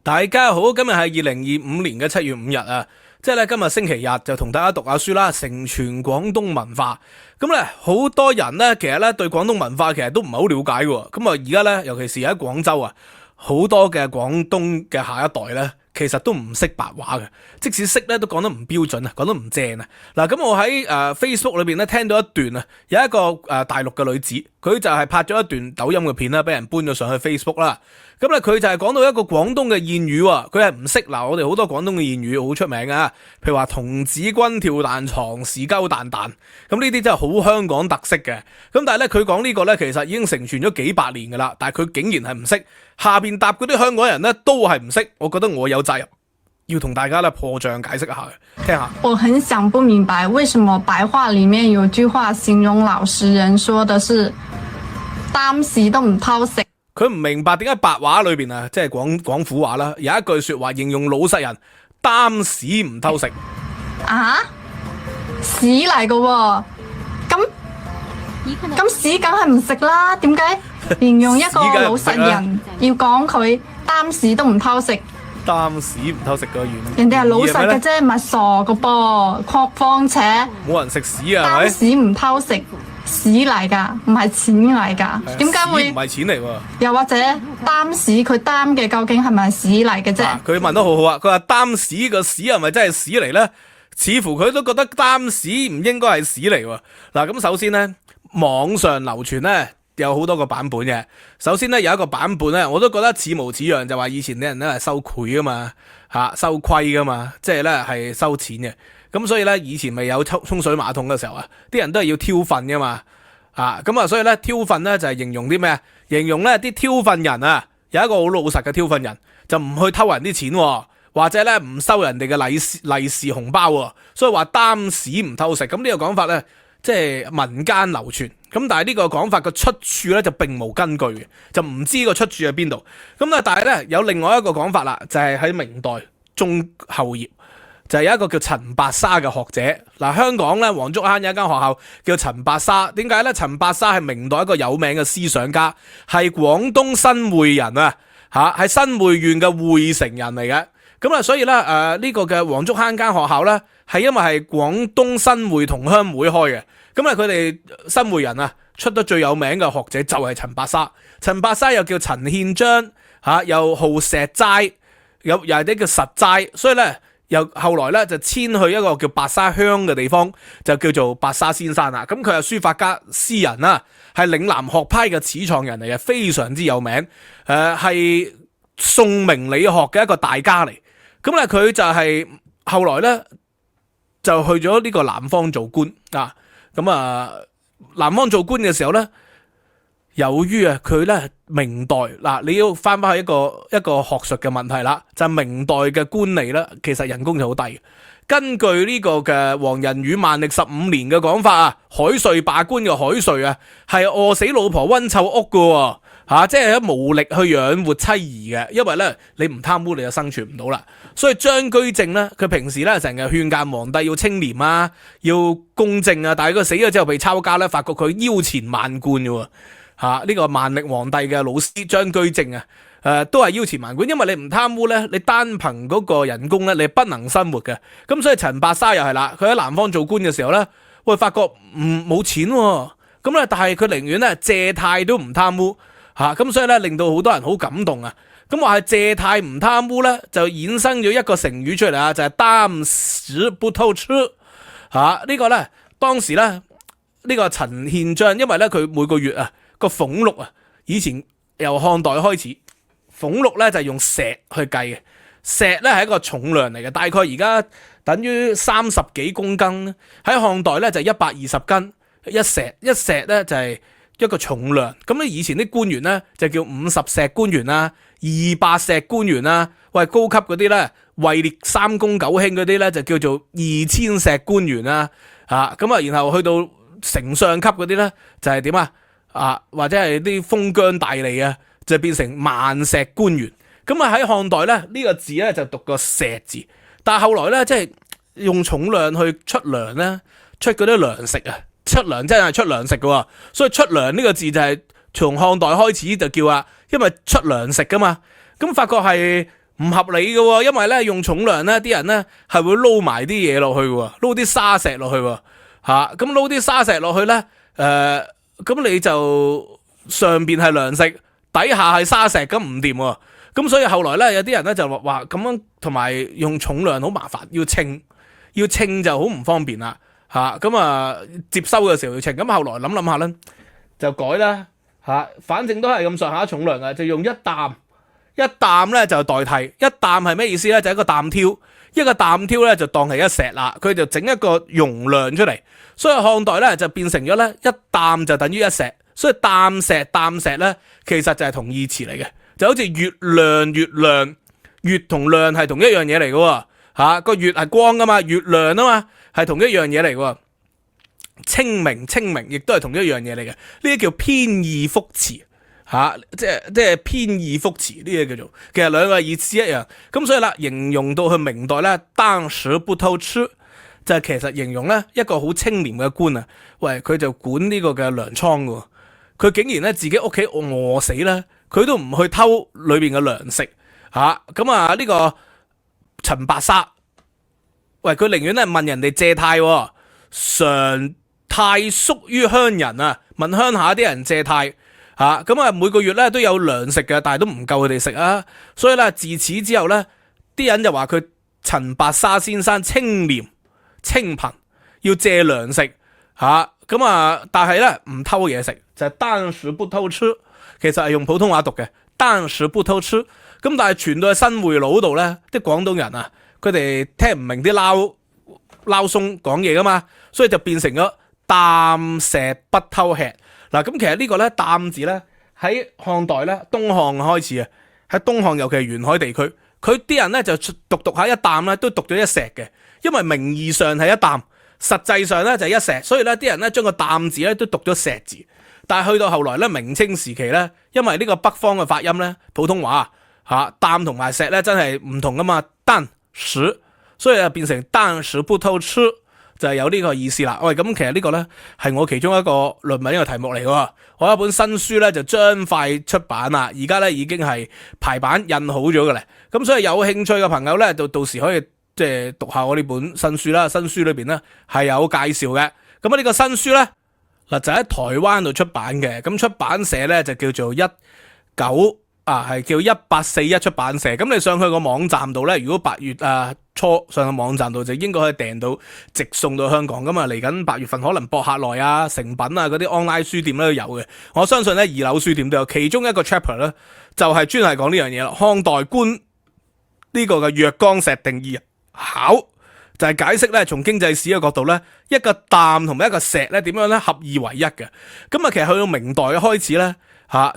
大家好，今日係2025年嘅7月5日啊，即係咧今日星期日就同大家讀下書啦，承傳廣東文化。咁咧好多人咧，其實咧對廣東文化其實都唔係好了解嘅。咁啊而家咧，尤其是喺廣州啊，好多嘅廣東嘅下一代咧，其實都唔識白話嘅，即使識咧都講得唔標準啊，講得唔正啊。嗱，咁我喺Facebook 裏邊咧聽到一段啊，有一個大陸嘅女子，佢就係拍咗一段抖音嘅片啦，俾人搬咗上去 Facebook 啦。咁咧佢就係講到一個廣東嘅諺語喎，佢係唔識。嗱，我哋好多廣東嘅諺語好出名啊，譬如話童子軍跳彈床，時鳩蛋蛋，咁呢啲真係好香港特色嘅。咁但係咧佢講呢個咧，其實已經承傳咗幾百年噶啦，但係佢竟然係唔識。下邊答嗰啲香港人咧都係唔識，我覺得我有責任要同大家咧破障解釋一下嘅，聽下。我很想不明白，為什麼白話裏面有句話形容老實人說的是擔屎都唔偷食。佢唔明白點解白話裏邊啊，即係廣府話啦，有一句說話形容老實人擔屎唔偷食。啊？屎嚟㗎喎，咁屎梗係唔食啦，點解形容一個老實人要講佢擔屎都唔偷食？擔屎唔偷食嘅原因，人哋係老實嘅啫，唔係傻㗎噃。況且冇人食屎啊，係咪？擔屎唔偷食，屎嚟噶，唔係錢嚟噶，點解會？唔係錢嚟喎。又或者擔屎佢擔嘅究竟係咪屎嚟嘅啫？佢問得好好啊，佢話擔屎個屎係咪真係屎嚟咧？似乎佢都覺得擔屎唔應該係屎嚟喎。嗱，咁首先咧，網上流傳咧有好多個版本嘅。首先咧有一個版本咧，我都覺得似模似樣，就話以前啲人咧係收賄噶嘛，收規噶嘛，即係咧係收錢嘅。咁所以咧以前咪有沖水馬桶嘅時候啊，啲人都係要挑糞噶嘛，咁啊所以咧挑糞咧就係形容啲咩啊？形容咧啲挑糞人啊，有一個好老實嘅挑糞人，就唔去偷人啲錢喎，或者咧唔收人哋嘅利是紅包喎，所以話擔屎唔偷食。咁呢個講法咧，即係民間流傳。咁但係呢個講法嘅出處咧就並無根據嘅，就唔知個出處喺邊度。咁啊，但係咧有另外一個講法啦，就係喺明代中後葉，就係有一個叫陳白沙嘅學者。嗱，香港咧黃竹坑有一間學校叫陳白沙，點解咧？陳白沙係明代一個有名嘅思想家，係廣東新會人啊，係新會縣嘅會城人嚟嘅。咁啊，所以咧呢個嘅黃竹坑間學校咧，係因為係廣東新會同鄉會開嘅。咁啊，佢哋新會人啊出得最有名嘅學者就係陳白沙。陳白沙又叫陳憲章，又號石齋，又係啲叫實齋，所以咧又後來咧就遷去一個叫白沙鄉嘅地方，就叫做白沙先生啦。咁佢係書法家、詩人啦，係嶺南學派嘅始創人嚟嘅，非常之有名。係宋明理學嘅一個大家嚟。咁咧佢就係後來咧就去咗呢個南方做官啊。咁啊，南方做官嘅時候咧，由於啊佢咧明代嗱，你要翻返去一個學術嘅問題啦，就係明代嘅官吏咧，其實人工就好低。根據呢個嘅黃仁宇萬曆15年嘅講法啊，海瑞罷官嘅海瑞啊，係餓死老婆溫臭屋噶。即係無力去養活妻兒嘅，因為咧你唔貪污你就生存唔到啦。所以張居正咧，佢平時咧成日勸諫皇帝要清廉啊，要公正啊，但係佢死咗之後被抄家咧，發覺佢腰纏萬貫嘅喎。呢個萬曆皇帝嘅老師張居正啊，都係腰纏萬貫，因為你唔貪污咧，你單憑嗰個人工咧，你不能生活嘅。咁所以陳白沙又係啦，佢喺南方做官嘅時候咧，發覺冇錢喎，咁咧但係佢寧願咧借貸都唔貪污。咁所以咧令到好多人好感動啊！咁話係借貸唔貪污咧，就衍生咗一個成語出嚟啊，就係擔屎不偷吃。呢個咧當時咧呢個陳憲章，因為咧佢每個月啊個俸祿啊，以前由漢代開始，俸祿咧就係用石去計嘅，石咧係一個重量嚟嘅，大概而家等於30幾公斤，喺漢代咧就120斤一石咧就係一個重量。咁咧以前啲官員咧就叫50石官員啦，200石官員啦，高級嗰啲咧位列3公9卿嗰啲咧就叫做2000石官員啦。然後去到丞相級嗰啲咧就係點啊？或者係啲封疆大吏啊，就變成萬石官員。咁喺漢代咧呢個字咧就讀個石字，但係後來咧即係用重量去出糧咧，出嗰啲糧食啊。出糧真係出糧食嘅，所以出糧呢個字就係從漢代開始就叫因為出糧食噶嘛。咁發覺係唔合理嘅喎，因為咧用重量咧，啲人咧係會撈埋啲嘢落去嘅，撈啲沙石落去喎，咁撈啲沙石落去咧，咁你就上邊係糧食，底下係沙石，咁唔掂喎。咁所以後來咧有啲人咧就話咁樣，同埋用重量好麻煩，要稱就好唔方便啦，咁接收嘅時候要稱。咁後來諗下咧就改啦，反正都係咁上下重量嘅，就用一擔咧就代替。一擔係咩意思咧？就係一個擔挑，一個擔挑咧就當係一石啦，佢就整一個容量出嚟。所以漢代咧就變成咗咧一擔就等於一石，所以擔石咧其實就係同義詞嚟嘅，就好似月亮，月同亮係同一樣嘢嚟嘅，個月係光噶嘛，月亮啊嘛係同一樣嘢嚟嘅。清明亦都係同一樣嘢嚟嘅，呢啲叫偏義複詞，即係偏義複詞呢啲叫做，其實兩個意思一樣。咁所以啦，形容到去明代咧，當時不偷吃，就係其實形容咧一個好清廉嘅官啊，喂，佢就管呢個嘅糧倉嘅，佢竟然咧自己屋企餓死啦，佢都唔去偷裏邊嘅糧食，呢個陳白沙，喂，佢寧願咧問人哋借貸，常貸宿於鄉人啊，問鄉下啲人借貸，每個月咧都有糧食嘅，但係都唔夠佢哋食啊，所以咧自此之後咧，啲人就話佢陳白沙先生清廉清貧，要借糧食，但係咧唔偷嘢食，就係當時不偷吃，其實係用普通話讀嘅，當時不偷吃，咁但係傳到去新會佬度咧，啲廣東人啊，佢哋聽唔明啲撈鬆講嘢噶嘛，所以就變成咗擔石不偷吃。嗱，咁其實呢個咧擔字咧喺漢代咧東漢開始啊，喺東漢尤其係沿海地區，佢啲人咧就讀下一擔咧都讀咗一石嘅，因為名義上係一擔，實際上咧就係一石，所以咧啲人咧將個擔字咧都讀咗石字。但係去到後來咧明清時期咧，因為呢個北方嘅發音咧普通話擔同埋石咧真係唔同噶嘛，擔石，所以就變成當時不偷吃，就係有呢個意思啦。喂，咁其實呢個咧係我其中一個論文一個題目嚟嘅，我一本新書咧就將快出版啦，而家咧已經係排版印好咗嘅咧。咁所以有興趣嘅朋友咧，到時可以即係讀下我呢本新書啦。新書裏邊咧係有介紹嘅。咁呢個新書咧嗱就喺台灣度出版嘅，咁出版社咧就叫做係叫1841出版社。咁你上去個網站度咧，如果8月初上個網站度就應該可以訂到直送到香港。咁嚟緊8月份可能博客來啊、誠品啊嗰啲 online 書店咧都有嘅。我相信咧二樓書店都有。其中一個 chapter 咧就係專係講呢樣嘢啦。漢代官呢個嘅若干石定義考就係解釋咧從經濟史嘅角度咧，一個擔同埋一個石咧點樣咧合二為一嘅。咁其實去到明代開始咧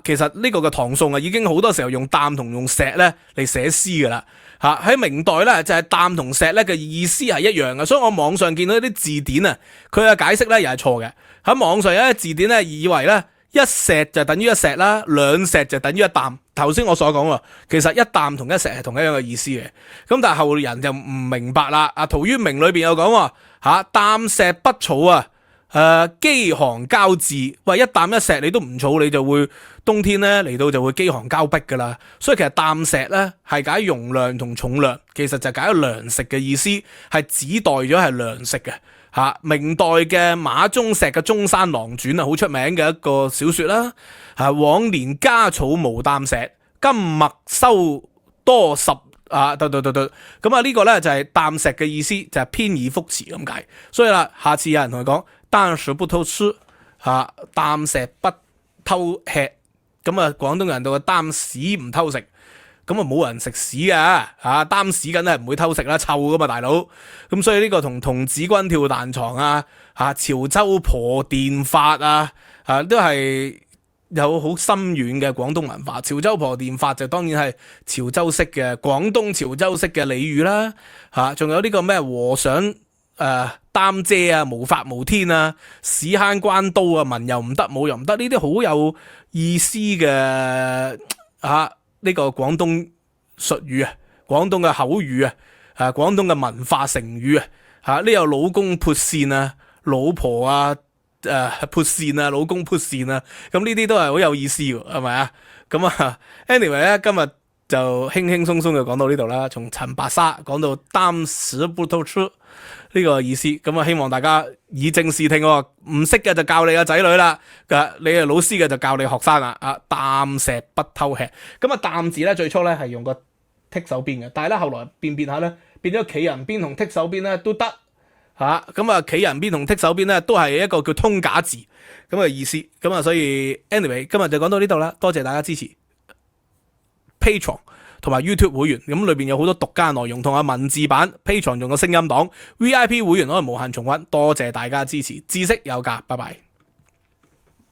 其實呢個嘅唐宋已經好多時候用擔同用石咧嚟寫詩噶啦。喺明代咧就係擔同石咧嘅意思係一樣嘅，所以我網上見到啲字典啊，佢嘅解釋咧又係錯嘅。喺網上有啲字典咧以為咧一石就等於一石啦，兩石就等於一擔。頭先我所講喎，其實一擔同一石係同一樣嘅意思嘅。咁但係後人就唔明白啦。陶淵明裏邊有講喎，擔石不儲啊，飢寒交至。喂，一擔一石你都唔儲，你就會冬天咧嚟到就會飢寒交迫噶啦。所以其實擔石咧係解容量同重量，其實就解糧食嘅意思，係指代咗係糧食嘅。明代嘅馬中石嘅《中山狼傳》好出名嘅一個小說啦。往年家草無擔石，今麥收多十咁呢個咧就係擔石嘅意思，就係偏義複詞咁解。所以啦，下次有人同佢講當時不偷吃，擔石不偷吃，咁廣東人到嘅擔屎唔偷食。咁冇人食屎㗎，擔屎梗係唔會偷食啦，臭噶嘛大佬。咁所以呢個同童子軍跳彈床潮州婆電法都係有好深遠嘅廣東文化。潮州婆電法就當然係潮州式嘅廣東潮州式嘅俚語啦。仲有呢個咩和尚擔遮無法無天屎坑關刀文又唔得武又唔得，呢啲好有意思嘅呢個廣東術語廣東嘅口語廣東嘅文化成語呢有老公潑扇老婆潑扇老公潑扇咁呢啲都係好有意思嘅，係咪咁anyway 咧，今日就輕輕鬆鬆就講到呢度啦，從陳白沙講到擔屎不偷吃呢個意思，咁啊希望大家以正視聽喎，唔識嘅就教你個仔女啦，你係老師嘅就教你學生啦，擔石不偷吃，咁擔字咧最初咧係用個剔手邊嘅，但係咧後來變下咧變咗企人邊同剔手邊咧都得嚇，咁企人邊同剔手邊咧都係一個叫通假字咁嘅意思，咁所以 anyway 今日就講到呢度啦，多謝大家支持。Patreon 同埋 YouTube 會員，咁裏邊有好多獨家內容同埋文字版 Patreon 用個聲音檔 ，VIP 會員可以無限重溫，多謝大家支持，知識有價，拜拜。